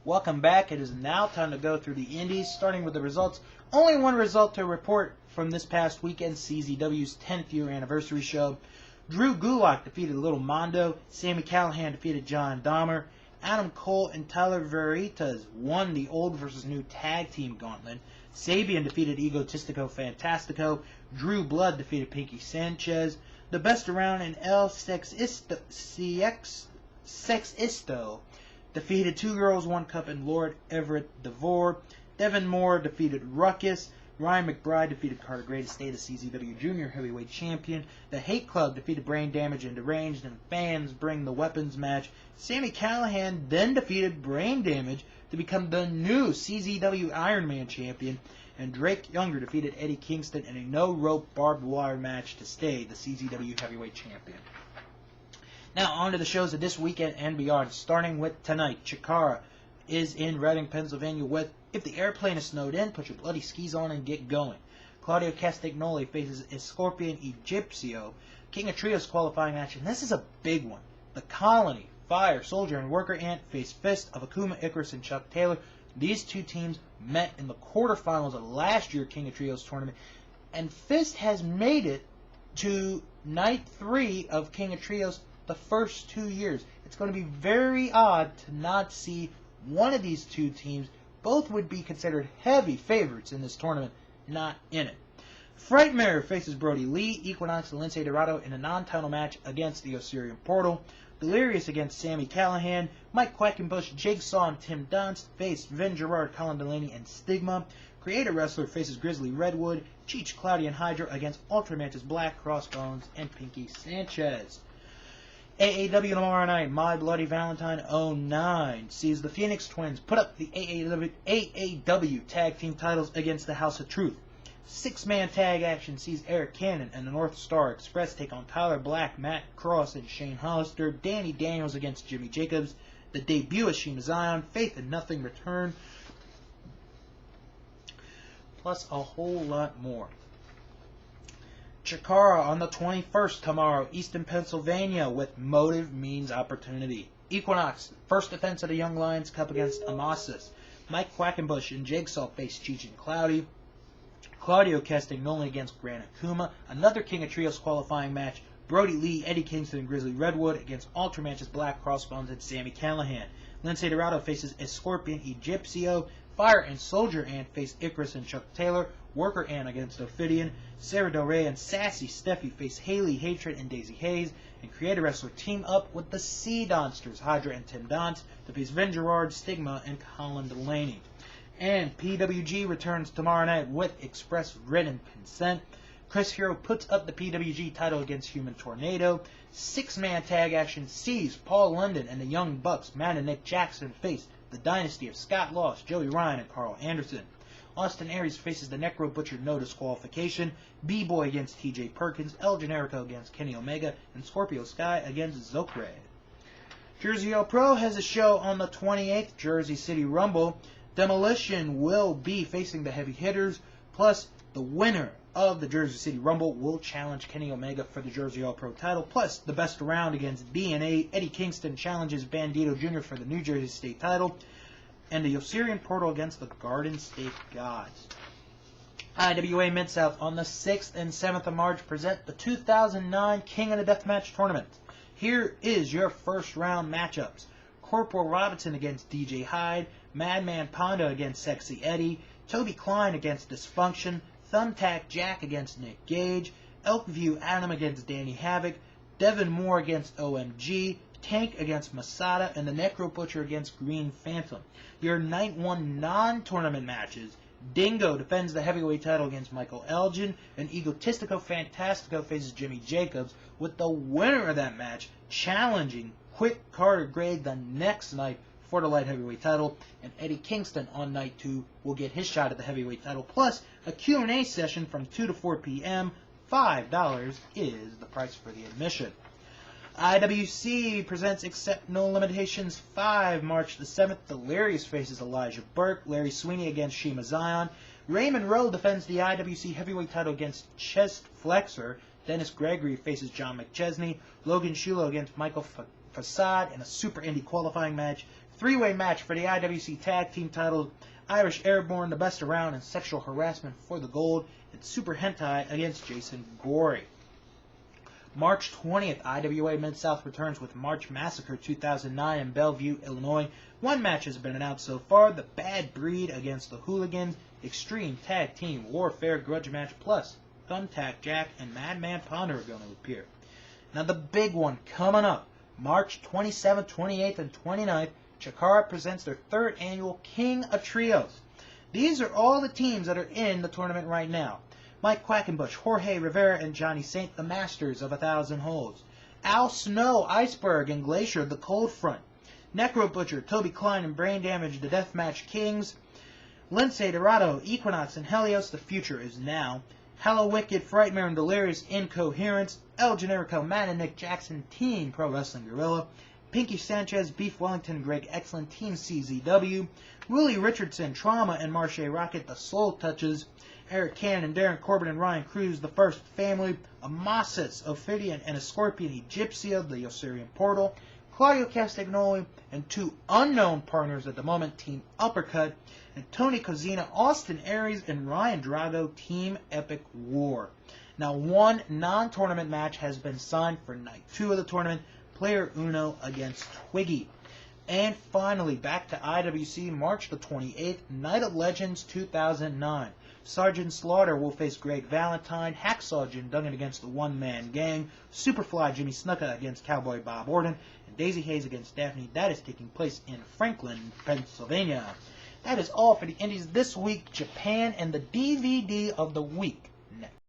Welcome back. It is now time to go through the indies, starting with the results. Only one result to report from this past weekend, CZW's 10th year anniversary show. Drew Gulak defeated Little Mondo. Sami Callihan defeated John Dahmer. Adam Cole and Tyler Veritas won the old versus new tag team gauntlet. Sabian defeated Egotistico Fantastico. Drew Blood defeated Pinky Sanchez. The best around in El Sexisto defeated Two Girls, One Cup and Lord Everett DeVore. Devin Moore defeated Ruckus. Ryan McBride defeated Carter Gray to stay the CZW Junior Heavyweight Champion. The Hate Club defeated Brain Damage and Deranged, and Fans Bring the Weapons match. Sami Callihan then defeated Brain Damage to become the new CZW Iron Man Champion. And Drake Younger defeated Eddie Kingston in a no-rope barbed wire match to stay the CZW Heavyweight Champion. Now on to the shows of this weekend and beyond, starting with tonight. Chikara is in Reading, Pennsylvania with If the Airplane is Snowed In, Put Your Bloody Skis On and Get Going. Claudio Castagnoli faces Scorpion Egipcio. King of Trios qualifying match, and this is a big one. The Colony, Fire, Soldier, and Worker Ant face Fist of Akuma, Icarus, and Chuck Taylor. These two teams met in the quarterfinals of last year's King of Trios tournament, and Fist has made it to night 3 of King of Trios the first 2 years. It's going to be very odd to not see one of these two teams. Both would be considered heavy favorites in this tournament, not in it. Frightmare faces Brody Lee, Equinox, and Lince Dorado in a non-title match against the Osirian Portal. Delirious against Sami Callihan. Mike Quackenbush, Jigsaw, and Tim Dunst face Vin Gerard, Colin Delaney, and Stigma. Creator Wrestler faces Grizzly Redwood. Cheech, Cloudy, and Hydra against Ultra Mantis, Black Crossbones, and Pinky Sanchez. AAW tomorrow night, My Bloody Valentine 09 sees the Phoenix Twins put up the AAW tag team titles against the House of Truth. 6-man tag action sees Eric Cannon and the North Star Express take on Tyler Black, Matt Cross, and Shane Hollister. Danny Daniels against Jimmy Jacobs. The debut of Shima Zion, Faith and Nothing return. Plus a whole lot more. Chikara on the 21st tomorrow, Easton, Pennsylvania, with Motive Means Opportunity. Equinox, first defense of the Young Lions Cup against Amasis. Mike Quackenbush and Jigsaw face Cheech and Cloudy. Claudio Castagnoli against Grant Akuma. Another King of Trios qualifying match. Brody Lee, Eddie Kingston, and Grizzly Redwood against Ultra Mantis, Black Crossbones, and Sami Callihan. Lince Dorado faces Scorpion Egipcio. Fire and Soldier Ant face Icarus and Chuck Taylor. Worker Ant against Ophidian. Sarah Del Rey and Sassy Steffi face Haley Hatred and Daisy Hayes. And Creator Wrestler team up with the Sea Donsters, Hydra and Tim Donst, to face Vin Gerard, Stigma, and Colin Delaney. And PWG returns tomorrow night with Express Written Consent. Chris Hero puts up the PWG title against Human Tornado. 6-man tag action sees Paul London and the Young Bucks, Matt and Nick Jackson, face the Dynasty of Scott Lost, Joey Ryan, and Carl Anderson. Austin Aries faces the Necro Butcher, no disqualification. B-Boy against TJ Perkins. El Generico against Kenny Omega. And Scorpio Sky against Zokre. Jersey All Pro has a show on the 28th, Jersey City Rumble. Demolition will be facing the Heavy Hitters. Plus, the winner of the Jersey City Rumble will challenge Kenny Omega for the Jersey All Pro title. Plus, the best around against DNA. Eddie Kingston challenges Bandito Jr. for the New Jersey State title. And the Osirian Portal against the Garden State Gods. IWA Mid-South on the 6th and 7th of March present the 2009 King of the Deathmatch Tournament. Here is your first round matchups. Corporal Robinson against DJ Hyde. Madman Pondo against Sexy Eddie. Toby Klein against Dysfunction. Thumbtack Jack against Nick Gage. Elkview Adam against Danny Havoc. Devin Moore against OMG. Tank against Masada, and the Necro Butcher against Green Phantom. Your Night 1 non-tournament matches. Dingo defends the heavyweight title against Michael Elgin, and Egotistico Fantastico faces Jimmy Jacobs, with the winner of that match challenging Quick Carter Gray the next night for the light heavyweight title, and Eddie Kingston on night 2 will get his shot at the heavyweight title, plus a Q&A session from 2 to 4 p.m. $5 is the price for the admission. IWC presents Accept No Limitations 5, March the 7th. Delirious faces Elijah Burke. Larry Sweeney against Shima Zion. Raymond Rowe defends the IWC heavyweight title against Chest Flexor. Dennis Gregory faces John McChesney. Logan Shulo against Michael Facade in a Super Indy qualifying match. three-way match for the IWC Tag Team titles. Irish Airborne, the best around, and sexual harassment for the gold. And Super Hentai against Jason Gory. March 20th, IWA Mid-South returns with March Massacre 2009 in Bellevue, Illinois. One match has been announced so far, the Bad Breed against the Hooligans, Extreme Tag Team Warfare Grudge Match, plus Thumbtack Jack and Madman Ponder are going to appear. Now the big one coming up, March 27th, 28th, and 29th, Chikara presents their third annual King of Trios. These are all the teams that are in the tournament right now. Mike Quackenbush, Jorge Rivera, and Johnny Saint, the masters of 1,000 holds. Al Snow, Iceberg, and Glacier, the cold front. Necro Butcher, Toby Klein, and Brain Damage, the Deathmatch Kings. Lindsay Dorado, Equinox, and Helios, the future is now. Hello Wicked, Frightmare, and Delirious, Incoherence. El Generico, Matt and Nick Jackson, Team Pro Wrestling Guerrilla. Pinky Sanchez, Beef Wellington, Greg Excellent, Team CZW. Willie Richardson, Trauma, and Marche Rocket, the Soul Touches. Eric Cannon, Darren Corbin, and Ryan Cruz, the First Family. Amasis, Ophidian, and a Scorpion Egyptia, the Osirian Portal. Claudio Castagnoli, and two unknown partners at the moment, Team Uppercut. And Tony Cozina, Austin Aries, and Ryan Drago, Team Epic War. Now, one non-tournament match has been signed for Night 2 of the tournament, Player Uno against Twiggy. And finally, back to IWC, March the 28th, Night of Legends 2009. Sergeant Slaughter will face Greg Valentine, Hacksaw Jim Duggan against the One-Man Gang, Superfly Jimmy Snuka against Cowboy Bob Orton, and Daisy Hayes against Daphne. That is taking place in Franklin, Pennsylvania. That is all for the Indies this week, Japan, and the DVD of the week.